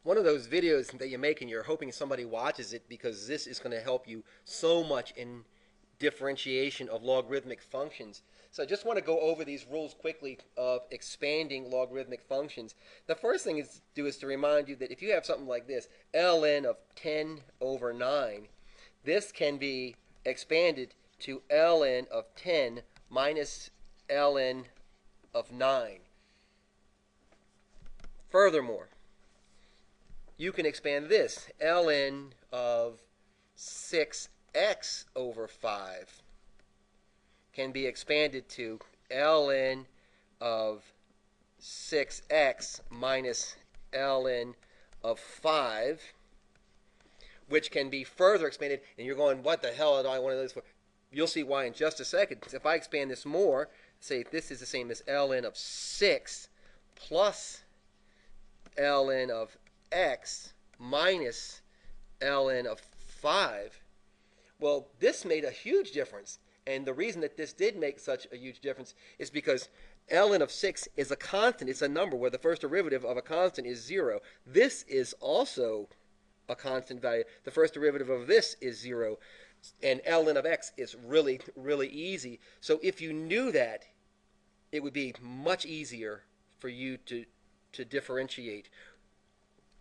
one of those videos that you make and you're hoping somebody watches it because this is going to help you so much in differentiation of logarithmic functions. So I just want to go over these rules quickly of expanding logarithmic functions. The first thing is to do is to remind you that if you have something like this, ln of 10 over 9, this can be expanded to ln of 10 minus ln of 9. Furthermore, you can expand this, ln of 6x over 5 can be expanded to ln of 6x minus ln of 5, which can be further expanded. And you're going, what the hell do I want this for? You'll see why in just a second. If I expand this more, say this is the same as ln of 6 plus ln of x minus ln of 5. Well, this made a huge difference. And the reason that this did make such a huge difference is because ln of 6 is a constant. It's a number where the first derivative of a constant is 0. This is also a constant value. The first derivative of this is 0. And ln of x is really, really easy. So if you knew that, it would be much easier for you to differentiate.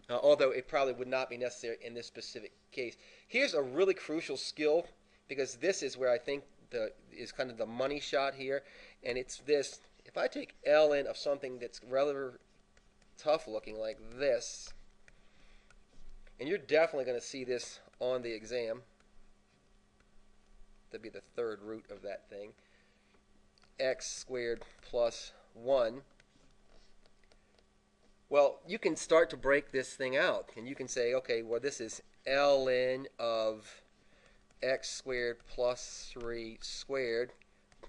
Although it probably would not be necessary in this specific case. Here's a really crucial skill, because this is where I think is kind of the money shot here, and it's this. If I take ln of something that's rather tough looking like this, and you're definitely going to see this on the exam, that'd be the third root of that thing, x squared plus 1. Well, you can start to break this thing out, and you can say, okay, well, this is ln of x squared plus 3 squared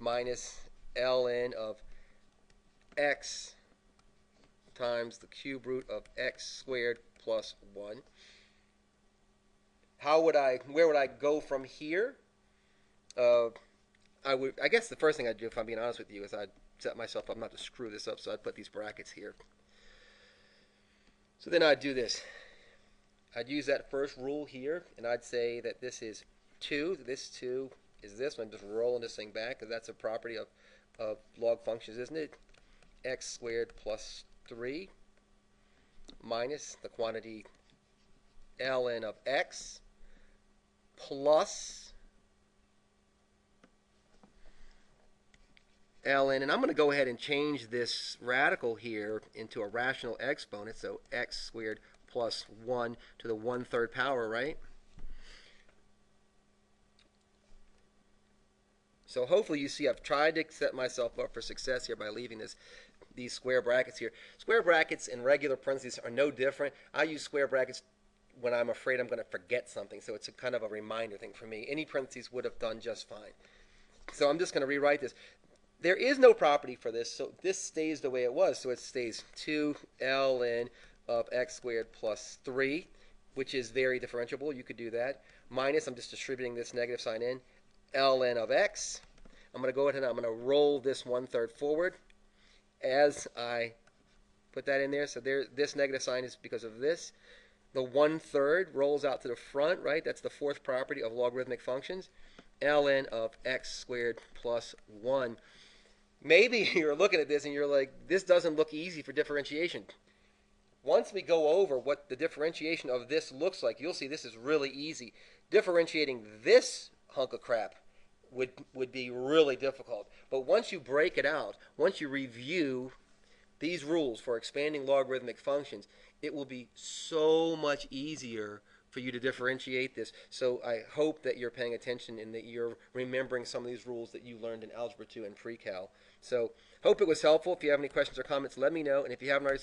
minus ln of x times the cube root of x squared plus 1. Where would I go from here? I guess the first thing I'd do, if I'm being honest with you, is I'd set myself up not to screw this up, so I'd put these brackets here. So then I'd do this. I'd use that first rule here, and I'd say that this is 2. This 2 is this one. Just rolling this thing back, because that's a property of log functions, isn't it? X squared plus 3 minus the quantity ln of x plus ln, and I'm going to go ahead and change this radical here into a rational exponent, so x squared plus 1 to the 1/3 power, right? So hopefully you see I've tried to set myself up for success here by leaving these square brackets here. Square brackets and regular parentheses are no different. I use square brackets when I'm afraid I'm going to forget something, so it's a kind of a reminder thing for me. Any parentheses would have done just fine. So I'm just going to rewrite this. There is no property for this, so this stays the way it was. So it stays 2 ln of x squared plus 3, which is very differentiable. You could do that. Minus, I'm just distributing this negative sign in, ln of x. I'm going to go ahead and I'm going to roll this 1/3 forward as I put that in there. So there, this negative sign is because of this. The 1/3 rolls out to the front, right? That's the fourth property of logarithmic functions. Ln of x squared plus 1. Maybe you're looking at this and you're like, this doesn't look easy for differentiation. Once we go over what the differentiation of this looks like, you'll see this is really easy. Differentiating this hunk of crap would be really difficult. But once you break it out, once you review these rules for expanding logarithmic functions, it will be so much easier for you to differentiate this. So I hope that you're paying attention and that you're remembering some of these rules that you learned in Algebra 2 and Pre-Cal. So hope it was helpful. If you have any questions or comments, let me know. And if you haven't already